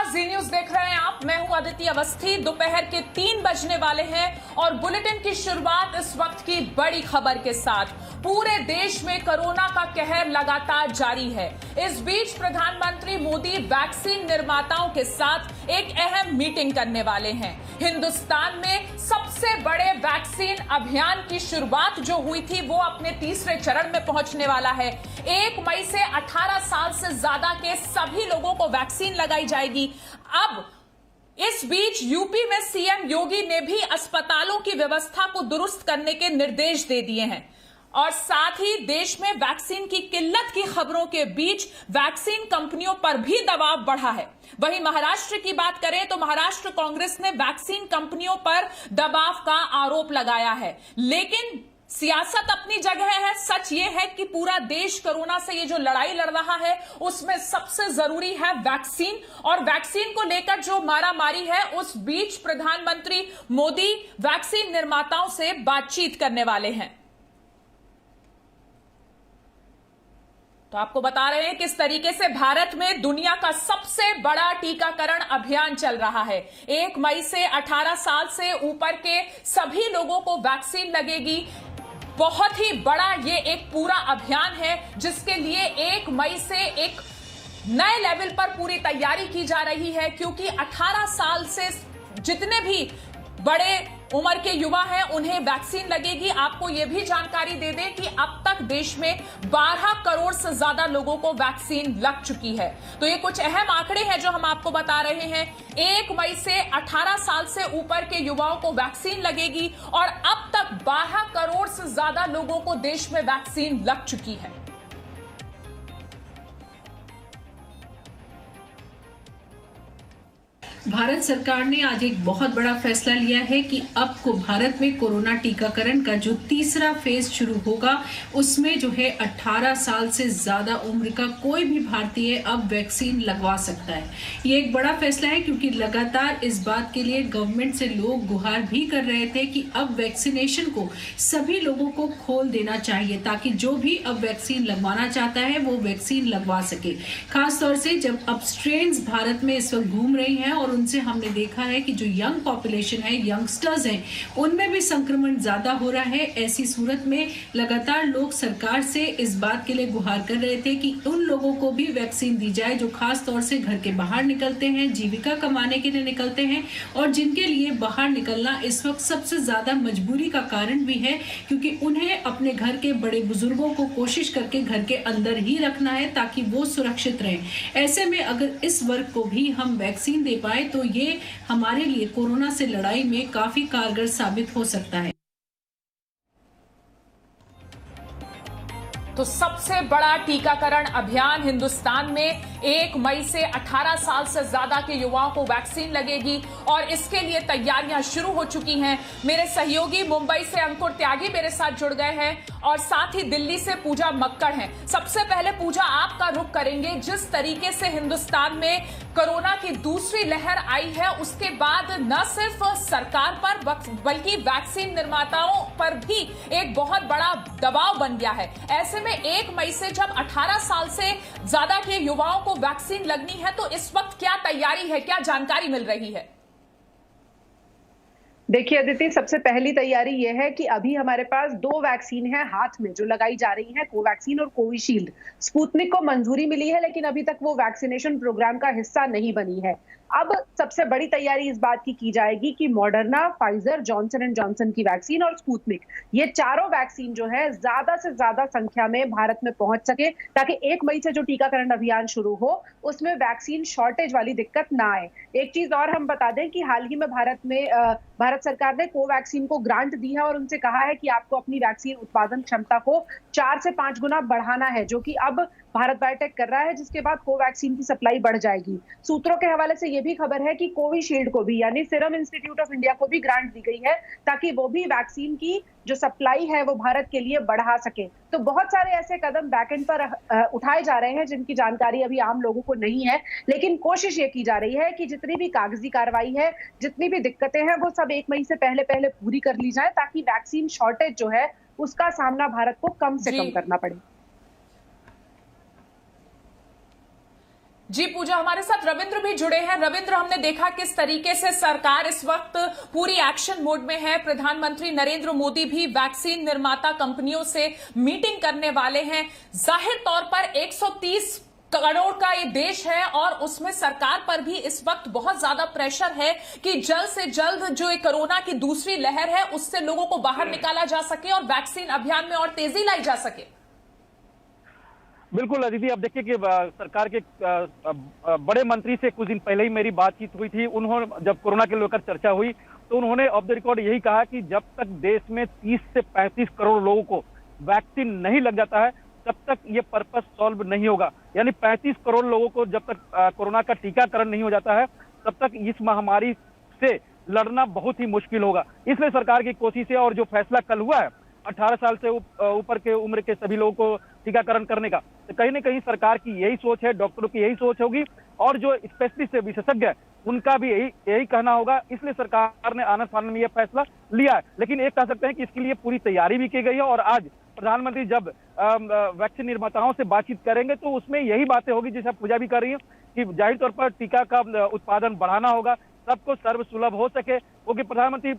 जी news देख रहे हैं आप। मैं हूं अदिति अवस्थी। दोपहर के 3 बजने वाले हैं और बुलेटिन की शुरुआत इस वक्त की बड़ी खबर के साथ। पूरे देश में कोरोना का कहर लगातार जारी है। इस बीच प्रधानमंत्री मोदी वैक्सीन निर्माताओं के साथ एक अहम मीटिंग करने वाले हैं। हिंदुस्तान में सबसे बड़े वैक्सीन अभियान की शुरुआत जो हुई थी वो अपने तीसरे चरण में पहुंचने वाला है। 1 मई से 18 साल से ज्यादा के सभी लोगों को वैक्सीन लगाई जाएगी। अब इस बीच यूपी में सीएम योगी ने भी अस्पतालों की व्यवस्था को दुरुस्त करने के निर्देश दे दिए हैं और साथ ही देश में वैक्सीन की किल्लत की खबरों के बीच वैक्सीन कंपनियों पर भी दबाव बढ़ा है। वहीं महाराष्ट्र की बात करें तो महाराष्ट्र कांग्रेस ने वैक्सीन कंपनियों पर दबाव का आरोप लगाया है, लेकिन सियासत अपनी जगह है। सच ये है कि पूरा देश कोरोना से ये जो लड़ाई लड़ रहा है उसमें सबसे जरूरी है वैक्सीन, और वैक्सीन को लेकर जो मारामारी है उस बीच प्रधानमंत्री मोदी वैक्सीन निर्माताओं से बातचीत करने वाले हैं। तो आपको बता रहे हैं किस तरीके से भारत में दुनिया का सबसे बड़ा टीकाकरण अभियान चल रहा है। 1 मई से 18 साल से ऊपर के सभी लोगों को वैक्सीन लगेगी। बहुत ही बड़ा ये एक पूरा अभियान है जिसके लिए 1 मई से एक नए लेवल पर पूरी तैयारी की जा रही है, क्योंकि 18 साल से जितने भी बड़े उम्र के युवा हैं उन्हें वैक्सीन लगेगी। आपको यह भी जानकारी दे दें कि अब तक देश में 12 करोड़ से ज्यादा लोगों को वैक्सीन लग चुकी है। तो ये कुछ अहम आंकड़े हैं जो हम आपको बता रहे हैं। 1 मई से 18 साल से ऊपर के युवाओं को वैक्सीन लगेगी और अब तक 12 करोड़ से ज्यादा लोगों को देश में वैक्सीन लग चुकी है। भारत सरकार ने आज एक बहुत बड़ा फैसला लिया है कि अब को भारत में कोरोना टीकाकरण का जो तीसरा फेज शुरू होगा उसमें जो है 18 साल से ज्यादा उम्र का कोई भी भारतीय अब वैक्सीन लगवा सकता है। ये एक बड़ा फैसला है क्योंकि लगातार इस बात के लिए गवर्नमेंट से लोग गुहार भी कर रहे थे कि अब वैक्सीनेशन को सभी लोगों को खोल देना चाहिए ताकि जो भी अब वैक्सीन लगवाना चाहता है वो वैक्सीन लगवा सके। खासतौर से जब अब स्ट्रेन्स भारत में इस वक्त घूम रही हैं और उनसे हमने देखा है कि जो यंग पॉपुलेशन है, यंगस्टर्स हैं, उनमें भी संक्रमण ज्यादा हो रहा है। ऐसी सूरत में लगातार लोग सरकार से इस बात के लिए गुहार कर रहे थे कि उन लोगों को भी वैक्सीन दी जाए जो खास तौर से घर के बाहर निकलते हैं, जीविका कमाने के लिए निकलते हैं और जिनके लिए बाहर निकलना इस वक्त सबसे ज्यादा मजबूरी का कारण भी है, क्योंकि उन्हें अपने घर के बड़े बुजुर्गों को कोशिश करके घर के अंदर ही रखना है ताकि वो सुरक्षित रहें। ऐसे में अगर इस वर्ग को भी हम वैक्सीन दे पाए तो ये हमारे लिए कोरोना से लड़ाई में काफी कारगर साबित हो सकता है। तो सबसे बड़ा टीकाकरण अभियान हिंदुस्तान में 1 मई से 18 साल से ज्यादा के युवाओं को वैक्सीन लगेगी और इसके लिए तैयारियां शुरू हो चुकी हैं। मेरे सहयोगी मुंबई से अंकुर त्यागी मेरे साथ जुड़ गए हैं और साथ ही दिल्ली से पूजा मक्कड़ हैं। सबसे पहले पूजा आपका रुख करेंगे। जिस तरीके से हिंदुस्तान में कोरोना की दूसरी लहर आई है उसके बाद न सिर्फ सरकार पर बल्कि वैक्सीन निर्माताओं पर भी एक बहुत बड़ा दबाव बन गया है। ऐसे में 1 मई से जब 18 साल से ज्यादा के युवाओं को वैक्सीन लगनी है तो इस वक्त क्या तैयारी है, क्या जानकारी मिल रही है? देखिए अदिति, सबसे पहली तैयारी यह है कि अभी हमारे पास 2 वैक्सीन है हाथ में जो लगाई जा रही है, कोवैक्सीन और कोविशील्ड। स्पुतनिक को मंजूरी मिली है लेकिन अभी तक वो वैक्सीनेशन प्रोग्राम का हिस्सा नहीं बनी है। अब सबसे बड़ी तैयारी इस बात की जाएगी कि Moderna, Pfizer, Johnson and Johnson की वैक्सीन और स्पुतनिक, ये चारों वैक्सीन जो है ज्यादा से ज्यादा संख्या में भारत में पहुंच सके ताकि 1 मई से जो टीकाकरण अभियान शुरू हो उसमें वैक्सीन शॉर्टेज वाली दिक्कत ना आए। एक चीज और हम बता दें कि हाल ही में भारत सरकार ने कोवैक्सीन को ग्रांट दी है और उनसे कहा है कि आपको अपनी वैक्सीन उत्पादन क्षमता को 4 से 5 गुना बढ़ाना है, जो कि अब भारत बायोटेक कर रहा है, जिसके बाद कोवैक्सीन की सप्लाई बढ़ जाएगी। सूत्रों के हवाले से यह भी खबर है कि कोविशील्ड को भी यानी सीरम इंस्टीट्यूट ऑफ इंडिया को भी ग्रांट दी गई है ताकि वो भी वैक्सीन की जो सप्लाई है वो भारत के लिए बढ़ा सके। तो बहुत सारे ऐसे कदम बैकएंड पर उठाए जा रहे हैं जिनकी जानकारी अभी आम लोगों को नहीं है, लेकिन कोशिश ये की जा रही है कि जितनी भी कागजी कार्रवाई है, जितनी भी दिक्कतें हैं, वो सब 1 मई से पहले पहले पूरी कर ली जाए ताकि वैक्सीन शॉर्टेज जो है उसका सामना भारत को कम से कम करना पड़े। जी पूजा, हमारे साथ रविंद्र भी जुड़े हैं। रविंद्र, हमने देखा किस तरीके से सरकार इस वक्त पूरी एक्शन मोड में है। प्रधानमंत्री नरेंद्र मोदी भी वैक्सीन निर्माता कंपनियों से मीटिंग करने वाले हैं। जाहिर तौर पर 130 करोड़ का ये देश है और उसमें सरकार पर भी इस वक्त बहुत ज्यादा प्रेशर है कि जल्द से जल्द जो ये कोरोना की दूसरी लहर है उससे लोगों को बाहर निकाला जा सके और वैक्सीन अभियान में और तेजी लाई जा सके। बिल्कुल अदिति, अब देखिए कि सरकार के बड़े मंत्री से कुछ दिन पहले ही मेरी बातचीत हुई थी। उन्होंने जब कोरोना के लेकर चर्चा हुई तो उन्होंने ऑफ द रिकॉर्ड यही कहा कि जब तक देश में 30 से 35 करोड़ लोगों को वैक्सीन नहीं लग जाता है तब तक ये पर्पस सॉल्व नहीं होगा। यानी 35 करोड़ लोगों को जब तक कोरोना का टीकाकरण नहीं हो जाता है तब तक इस महामारी से लड़ना बहुत ही मुश्किल होगा। इसलिए सरकार की कोशिश है और जो फैसला कल हुआ है 18 साल से ऊपर के उम्र के सभी लोगों को टीकाकरण करने का, तो कहीं ना कहीं सरकार की यही सोच है, डॉक्टरों की यही सोच होगी और जो स्पेशलिस्ट है, विशेषज्ञ है, उनका भी यही कहना होगा। इसलिए सरकार ने आनंद फानंद में यह फैसला लिया है। लेकिन एक कह सकते हैं कि इसके लिए पूरी तैयारी भी की गई है और आज प्रधानमंत्री जब वैक्सीन निर्माताओं से बातचीत करेंगे तो उसमें यही बातें होगी जैसा पूजा भी कर रही है कि जाहिर तौर पर टीका का उत्पादन बढ़ाना होगा, सबको सर्वसुलभ हो सके। क्योंकि प्रधानमंत्री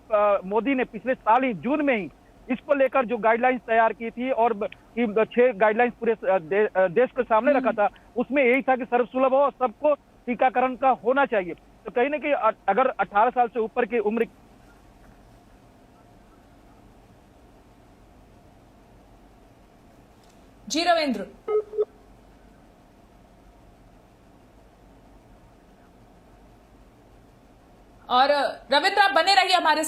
मोदी ने पिछले साल ही जून में ही इसको लेकर जो गाइडलाइंस तैयार की थी और 6 गाइडलाइंस पूरे देश के सामने रखा था, उसमें यही था कि सर्वसुलभ हो, सबको टीकाकरण का होना चाहिए। तो कहीं ना कहीं अगर 18 साल से ऊपर की उम्र जी रविंद्र, और रविंद्र आप बने रहिए हमारे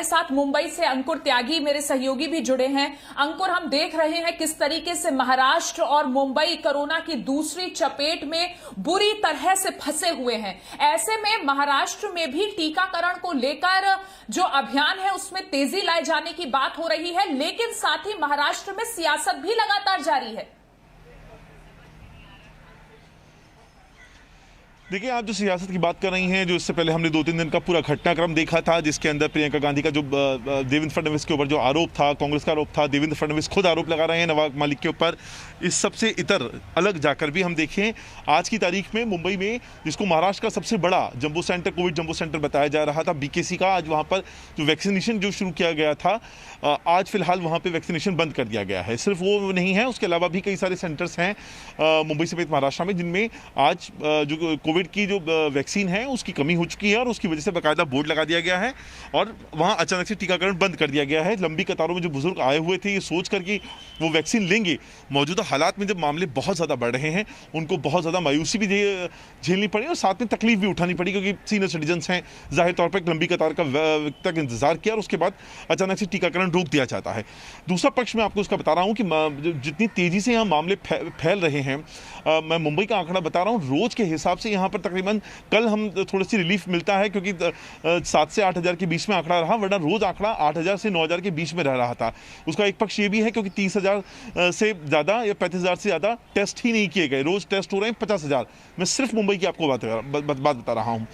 साथ मुंबई से अंकुर त्यागी मेरे सहयोगी भी जुड़े हैं। अंकुर, हम देख रहे हैं किस तरीके से महाराष्ट्र और मुंबई कोरोना की दूसरी चपेट में बुरी तरह से फंसे हुए हैं। ऐसे में महाराष्ट्र में भी टीकाकरण को लेकर जो अभियान है उसमें तेजी लाए जाने की बात हो रही है, लेकिन साथ ही महाराष्ट्र में सियासत भी लगातार जारी है। देखिए, आप जो सियासत की बात कर रही हैं, जो इससे पहले हमने 2-3 दिन का पूरा घटनाक्रम देखा था जिसके अंदर प्रियंका गांधी का जो देवेंद्र फडणवीस के ऊपर जो आरोप था, कांग्रेस का आरोप था, देवेंद्र फडणवीस खुद आरोप लगा रहे हैं नवाब मलिक के ऊपर। इस सबसे इतर अलग जाकर भी हम देखें आज की तारीख में मुंबई में, जिसको महाराष्ट्र का सबसे बड़ा jumbo centre, Covid jumbo centre बताया जा रहा था बीकेसी का, आज वहाँ पर जो वैक्सीनेशन जो शुरू किया गया था, आज फिलहाल वहाँ पर वैक्सीनेशन बंद कर दिया गया है। सिर्फ वो नहीं है, उसके अलावा भी कई सारे सेंटर्स हैं मुंबई समेत महाराष्ट्र में जिनमें आज जो कोविड की जो वैक्सीन है उसकी कमी हो चुकी है और उसकी वजह से बाकायदा बोर्ड लगा दिया गया है और वहां अचानक से टीकाकरण बंद कर दिया गया है। लंबी कतारों में जो बुजुर्ग आए हुए थे ये सोच कर कि वो वैक्सीन लेंगे, मौजूदा हालात में जब मामले बहुत ज़्यादा बढ़ रहे हैं उनको बहुत ज़्यादा मायूसी भी झेलनी पड़ी और साथ में तकलीफ भी उठानी पड़ी क्योंकि सीनियर सिटीजन्स हैं। जाहिर तौर पर एक लंबी कतार का तक इंतजार किया और उसके बाद अचानक से टीकाकरण रोक दिया जाता है। दूसरा पक्ष में आपको इसका बता रहा हूँ कि जितनी तेज़ी से यहाँ मामले फैल रहे हैं, मैं मुंबई का आंकड़ा बता रहा हूँ, रोज के हिसाब से यहाँ पर तकरीबन कल हम थोड़ी सी रिलीफ मिलता है क्योंकि 7 से 8 हज़ार के बीच में आंकड़ा रहा, वरना रोज आंकड़ा 8 हज़ार से 9 हज़ार के बीच में रह रहा था। उसका एक पक्ष ये भी है क्योंकि 30 हज़ार से ज़्यादा या 35 हज़ार से ज़्यादा टेस्ट ही नहीं किए गए, रोज टेस्ट हो रहे हैं 50 हज़ार। मैं सिर्फ मुंबई की आपको बात बता रहा हूँ।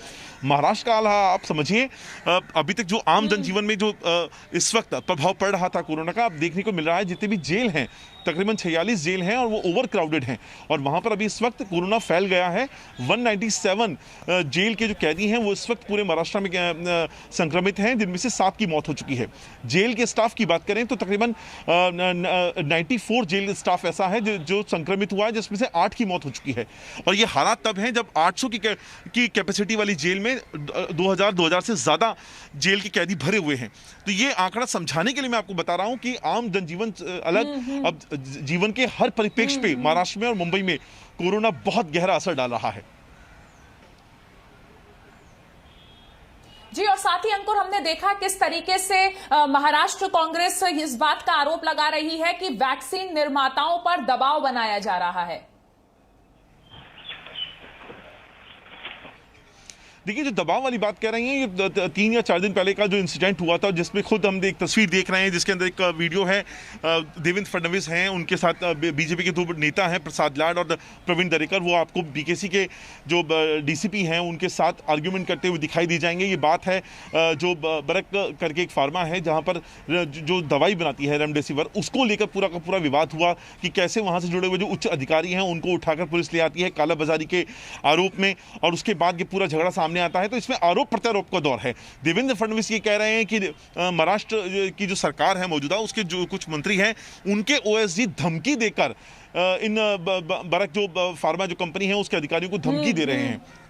महाराष्ट्र का हाल आप समझिए, अभी तक जो आम जनजीवन में जो इस वक्त प्रभाव पड़ रहा था कोरोना का, अब देखने को मिल रहा है जितने भी जेल हैं, तकरीबन 46 जेल हैं और वो ओवर क्राउडेड हैं और वहाँ पर अभी इस वक्त कोरोना फैल गया है। 197 जेल के जो कैदी हैं वो इस वक्त पूरे महाराष्ट्र में संक्रमित हैं, जिनमें से 7 की मौत हो चुकी है। जेल के स्टाफ की बात करें तो तकरीबन 94 जेल स्टाफ ऐसा है जो संक्रमित हुआ है, जिसमें से 8 की मौत हो चुकी है। और ये हालात तब हैं जब 800 की कैपेसिटी वाली जेल में 2000 से ज़्यादा जेल के कैदी भरे हुए हैं। तो ये आंकड़ा समझाने के लिए मैं आपको बता रहा हूँ कि आम जनजीवन अलग, अब जीवन के हर परिप्रेक्ष्य पे महाराष्ट्र में और मुंबई में कोरोना बहुत गहरा असर डाल रहा है। जी, और साथ ही अंकुर, हमने देखा किस तरीके से महाराष्ट्र कांग्रेस इस बात का आरोप लगा रही है कि वैक्सीन निर्माताओं पर दबाव बनाया जा रहा है। देखिए, जो दबाव वाली बात कह रही हैं, ये 3 या 4 दिन पहले का जो इंसिडेंट हुआ था, जिसमें खुद हम एक तस्वीर देख रहे हैं जिसके अंदर एक वीडियो है, देवेंद्र फडणवीस हैं, उनके साथ बीजेपी के 2 नेता हैं, प्रसाद लाड और प्रवीण दरेकर, वो आपको बीकेसी के जो डीसीपी हैं उनके साथ आर्ग्यूमेंट करते हुए दिखाई दी जाएंगे। ये बात है जो बरक करके एक फार्मा है जहां पर जो दवाई बनाती है रेमडेसिविर, उसको लेकर पूरा का पूरा विवाद हुआ कि कैसे वहां से जुड़े हुए जो उच्च अधिकारी हैं उनको उठाकर पुलिस ले आती है कालाबाजारी के आरोप में, और उसके बाद ये पूरा झगड़ा सामने आता है। तो इसमें आरोप प्रत्यारोप का दौर है। देवेंद्र फडणवीस ये कह रहे हैं कि महाराष्ट्र की जो सरकार है मौजूदा, उसके जो कुछ मंत्री हैं उनके ओएसडी धमकी देकर इन बरक जो फार्मा जो कंपनी है उसके अधिकारियों को धमकी दे रहे हैं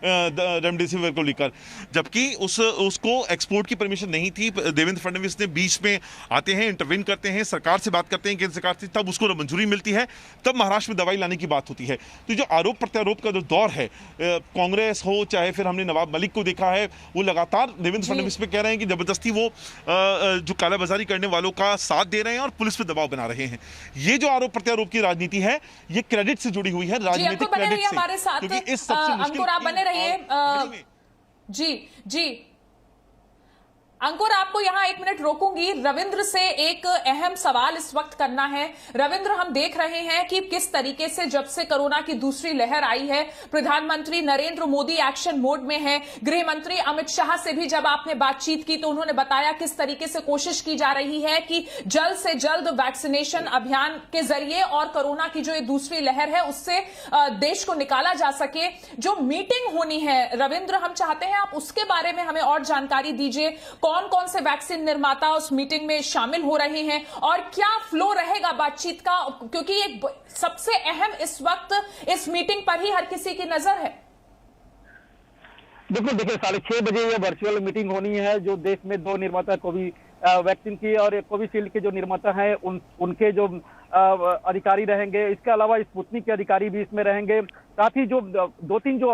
रेमडेसिविर को लेकर, जबकि उसको एक्सपोर्ट की परमिशन नहीं थी। देवेंद्र फडणवीस ने बीच में आते हैं, इंटरवेन करते हैं, सरकार से बात करते हैं, केंद्र सरकार से, तब उसको मंजूरी मिलती है, तब महाराष्ट्र में दवाई लाने की बात होती है। तो जो आरोप प्रत्यारोप का जो दौर है, कांग्रेस हो चाहे फिर हमने नवाब मलिक को देखा है, वो लगातार देवेंद्र फडणवीस पे कह रहे हैं कि जबरदस्ती वो जो कालाबाजारी करने वालों का साथ दे रहे हैं और पुलिस पे दबाव बना रहे हैं। ये जो आरोप प्रत्यारोप की राजनीति है, ये क्रेडिट से जुड़ी हुई है, राजनीतिक क्रेडिट से, हमारे साथ क्योंकि इस सबसे मुश्किल आप बने रहिए। जी अंकुर, आपको यहां 1 मिनट रोकूंगी। रविंद्र से एक अहम सवाल इस वक्त करना है। रविंद्र, हम देख रहे हैं कि किस तरीके से जब से कोरोना की दूसरी लहर आई है, प्रधानमंत्री नरेंद्र मोदी एक्शन मोड में है। गृह मंत्री अमित शाह से भी जब आपने बातचीत की तो उन्होंने बताया किस तरीके से कोशिश की जा रही है कि जल्द से जल्द वैक्सीनेशन अभियान के जरिए और कोरोना की जो ये दूसरी लहर है उससे देश को निकाला जा सके। जो मीटिंग होनी है रविंद्र, हम चाहते हैं आप उसके बारे में हमें और जानकारी दीजिए। कौन कौन से वैक्सीन निर्माता उस मीटिंग में शामिल हो रहे हैं और क्या फ्लो रहेगा बातचीत का, क्योंकि एक सबसे अहम इस वक्त इस मीटिंग पर ही हर किसी की नजर है। देखिए 6:30 बजे ये वर्चुअल मीटिंग होनी है। जो देश में 2 निर्माता वैक्सीन की और कोविशील्ड के जो निर्माता हैं उनके जो अधिकारी रहेंगे। इसके अलावा स्पुतनिक के अधिकारी भी इसमें रहेंगे। साथ ही जो 2-3 जो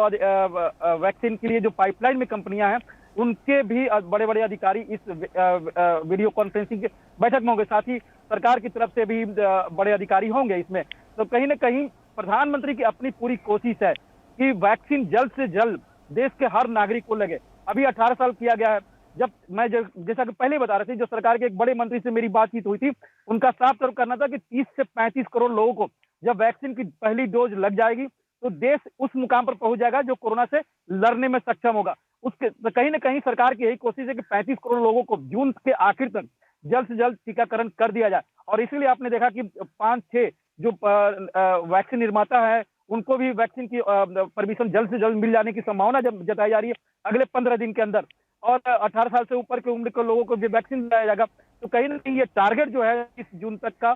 वैक्सीन के लिए जो पाइपलाइन में कंपनियां हैं उनके भी बड़े बड़े अधिकारी इस वीडियो कॉन्फ्रेंसिंग के बैठक में होंगे। साथ ही सरकार की तरफ से भी बड़े अधिकारी होंगे इसमें। तो कहीं ना कहीं प्रधानमंत्री की अपनी पूरी कोशिश है कि वैक्सीन जल्द से जल्द देश के हर नागरिक को लगे। अभी 18 साल किया गया है। जब मैं जैसा कि पहले बता रहे थे, जो सरकार के एक बड़े मंत्री से मेरी बातचीत हुई थी, उनका साफ तौर करना था कि 30 से 35 करोड़ लोगों को जब वैक्सीन की पहली डोज लग जाएगी तो देश उस मुकाम पर पहुंच जाएगा जो कोरोना से लड़ने में सक्षम होगा। उसके तो कहीं ना कहीं सरकार की यही कोशिश है कि 35 करोड़ लोगों को जून के आखिर तक जल्द से जल्द टीकाकरण कर दिया जाए। और इसीलिए आपने देखा कि 5-6 जो वैक्सीन निर्माता है उनको भी वैक्सीन की परमिशन जल्द से जल्द मिल जाने की संभावना जब जताई जा रही है अगले 15 दिन के अंदर। और 18 साल से ऊपर के उम्र के लोगों को भी वैक्सीन दिया जाएगा। तो कहीं ना कहीं ये टारगेट जो है 30 जून तक का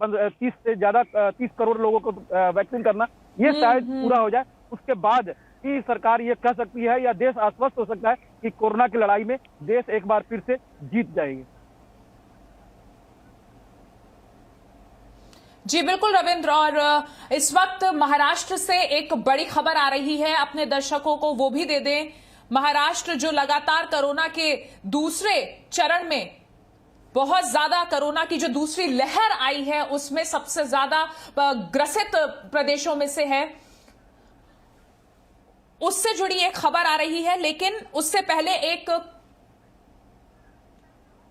30 से ज्यादा 30 करोड़ लोगों को वैक्सीन करना, ये शायद पूरा हो जाए। उसके बाद ही सरकार ये कह सकती है या देश आश्वस्त हो सकता है कि कोरोना की लड़ाई में देश एक बार फिर से जीत जाएगी। जी बिल्कुल रविंद्र, और इस वक्त महाराष्ट्र से एक बड़ी खबर आ रही है, अपने दर्शकों को वो भी दे दें। महाराष्ट्र जो लगातार कोरोना के दूसरे चरण में बहुत ज्यादा कोरोना की जो दूसरी लहर आई है उसमें सबसे ज्यादा ग्रसित प्रदेशों में से है, उससे जुड़ी एक खबर आ रही है। लेकिन उससे पहले एक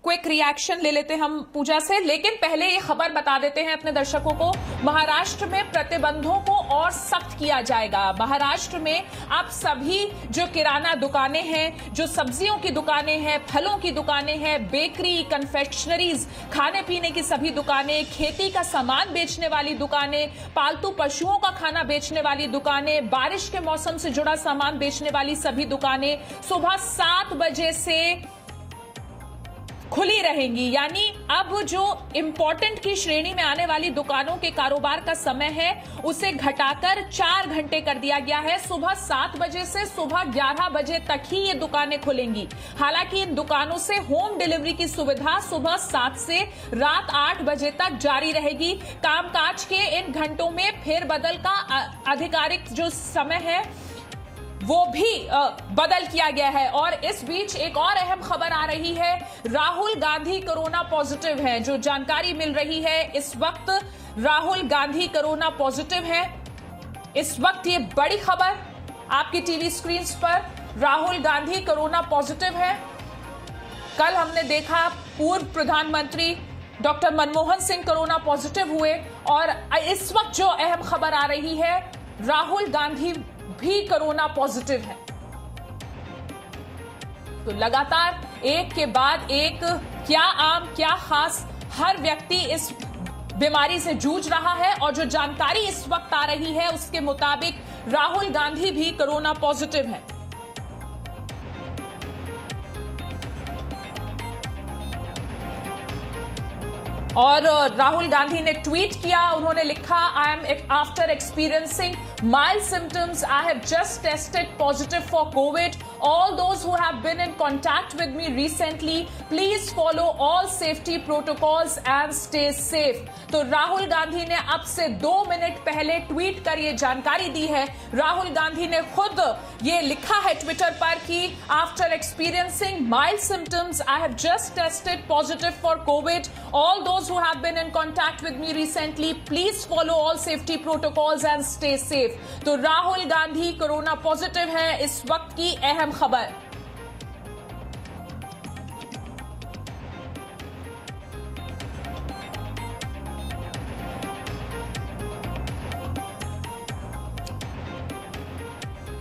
क्विक रिएक्शन ले लेते हैं हम पूजा से। लेकिन पहले ये खबर बता देते हैं अपने दर्शकों को, महाराष्ट्र में प्रतिबंधों को और सख्त किया जाएगा। महाराष्ट्र में अब सभी जो किराना दुकानें हैं, जो सब्जियों की दुकानें हैं, फलों की दुकानें हैं, बेकरी, कन्फेक्शनरीज, खाने पीने की सभी दुकानें, खेती का सामान बेचने वाली दुकानें, पालतू पशुओं का खाना बेचने वाली दुकानें, बारिश के मौसम से जुड़ा सामान बेचने वाली सभी दुकानें सुबह 7 बजे से खुली रहेंगी। यानी अब जो इंपॉर्टेंट की श्रेणी में आने वाली दुकानों के कारोबार का समय है उसे घटाकर 4 घंटे कर दिया गया है। सुबह 7 बजे से सुबह 11 बजे तक ही ये दुकानें खुलेंगी। हालांकि इन दुकानों से होम डिलीवरी की सुविधा सुबह 7 से रात 8 बजे तक जारी रहेगी। कामकाज के इन घंटों में फेरबदल का आधिकारिक जो समय है वो भी बदल किया गया है। और इस बीच एक और अहम खबर आ रही है, राहुल गांधी कोरोना पॉजिटिव हैं। जो जानकारी मिल रही है इस वक्त राहुल गांधी कोरोना पॉजिटिव हैं। इस वक्त ये बड़ी खबर आपकी टीवी स्क्रीन पर राहुल गांधी कोरोना पॉजिटिव है। कल हमने देखा पूर्व प्रधानमंत्री doctor Manmohan Singh corona positive हुए और इस वक्त जो अहम खबर आ रही है, राहुल गांधी भी कोरोना पॉजिटिव है। तो लगातार एक के बाद एक, क्या आम क्या खास, हर व्यक्ति इस बीमारी से जूझ रहा है और जो जानकारी इस वक्त आ रही है उसके मुताबिक राहुल गांधी भी कोरोना पॉजिटिव है। और राहुल गांधी ने ट्वीट किया, उन्होंने लिखा, I am after experiencing mild symptoms, I have just tested positive for COVID. All those who have been in contact with me recently, please follow all safety protocols and stay safe. तो राहुल गांधी ने अब से 2 minute पहले tweet कर ये जानकारी दी है। राहुल गांधी ने खुद ये लिखा है ट्विटर पर कि after experiencing mild symptoms, I have just tested positive for COVID. All those who have been in contact with me recently, please follow all safety protocols and stay safe. तो राहुल गांधी कोरोना पॉजिटिव है, इस वक्त की अहम खबर।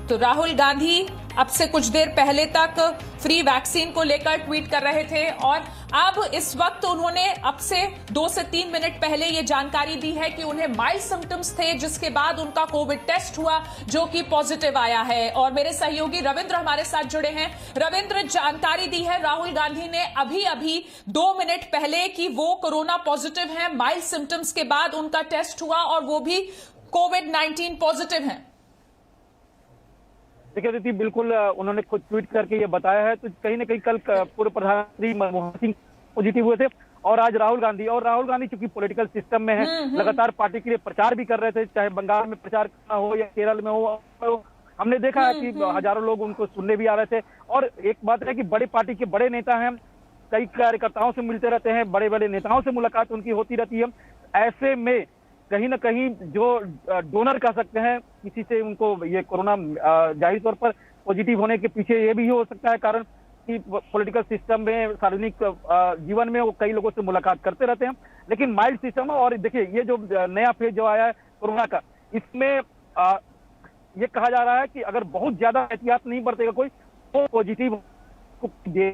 तो राहुल गांधी अब से कुछ देर पहले तक फ्री वैक्सीन को लेकर ट्वीट कर रहे थे और अब इस वक्त उन्होंने अब से 2 से 3 मिनट पहले ये जानकारी दी है कि उन्हें माइल्ड सिम्टम्स थे, जिसके बाद उनका कोविड टेस्ट हुआ जो कि पॉजिटिव आया है। और मेरे सहयोगी रविंद्र हमारे साथ जुड़े हैं। रविंद्र, जानकारी दी है राहुल गांधी ने अभी 2 मिनट पहले कि वो कोरोना पॉजिटिव है, माइल्ड सिम्टम्स के बाद उनका टेस्ट हुआ और वो भी कोविड-19 पॉजिटिव है। देखिए दीदी, बिल्कुल उन्होंने खुद ट्वीट करके ये बताया है। तो कहीं ना कहीं कल पूर्व प्रधानमंत्री मनमोहन सिंह पॉजिटिव हुए थे और आज राहुल गांधी चूंकि पॉलिटिकल सिस्टम में है, लगातार पार्टी के लिए प्रचार भी कर रहे थे, चाहे बंगाल में प्रचार करना हो या केरल में हो। तो हमने देखा है कि हजारों लोग उनको सुनने भी आ रहे थे। और एक बात है कि बड़ी पार्टी के बड़े नेता हैं, कई कार्यकर्ताओं से मिलते रहते हैं, बड़े बड़े नेताओं से मुलाकात उनकी होती रहती है। ऐसे में कहीं ना कहीं जो डोनर कह सकते हैं, किसी से उनको ये कोरोना जाहिर तौर पर पॉजिटिव होने के पीछे ये भी हो सकता है कारण कि पॉलिटिकल सिस्टम में, सार्वजनिक जीवन में वो कई लोगों से मुलाकात करते रहते हैं। लेकिन माइल्ड सिस्टम है और देखिए ये जो नया फेज जो आया है कोरोना का, इसमें ये कहा जा रहा है कि अगर बहुत ज्यादा एहतियात नहीं बरतेगा कोई तो पॉजिटिव दे।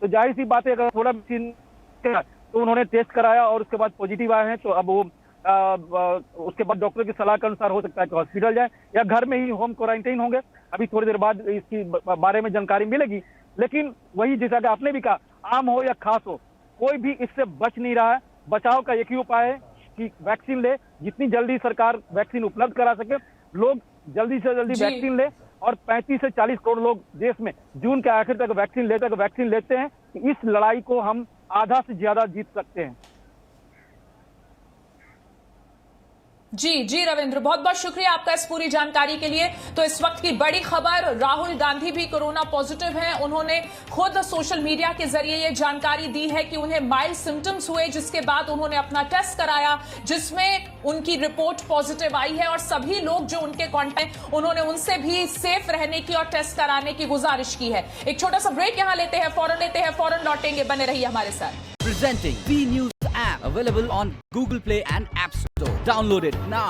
तो जाहिर सी बात है, अगर थोड़ा तो उन्होंने टेस्ट कराया और उसके बाद पॉजिटिव आए हैं, तो अब वो उसके बाद डॉक्टर की सलाह के अनुसार हो सकता है कि हॉस्पिटल जाए या घर में ही होम क्वारंटाइन होंगे। अभी थोड़ी देर बाद इसकी बारे में जानकारी मिलेगी। लेकिन वही जैसा कि आपने भी कहा, आम हो या खास हो, कोई भी इससे बच नहीं रहा है। बचाव का एक ही उपाय है कि वैक्सीन ले, जितनी जल्दी सरकार वैक्सीन उपलब्ध करा सके, लोग जल्दी से जल्दी वैक्सीन ले। और 35 से 40 करोड़ लोग देश में जून के आखिर तक वैक्सीन लेते हैं। इस लड़ाई को हम आधा से ज्यादा जीत सकते हैं। जी रविंद्र, बहुत बहुत शुक्रिया आपका इस पूरी जानकारी के लिए। तो इस वक्त की बड़ी खबर, राहुल गांधी भी कोरोना पॉजिटिव हैं। उन्होंने खुद सोशल मीडिया के जरिए ये जानकारी दी है कि उन्हें माइल्ड सिम्टम्स हुए, जिसके बाद उन्होंने अपना टेस्ट कराया जिसमें उनकी रिपोर्ट पॉजिटिव आई है। और सभी लोग जो उनके कॉन्टैक्ट, उन्होंने उनसे भी सेफ रहने की और टेस्ट कराने की गुजारिश की है। एक छोटा सा ब्रेक यहां लेते हैं, फौरन लौटेंगे, बने रहिए हमारे साथ। Presenting B News app available on Google Play and App Store. Download it now.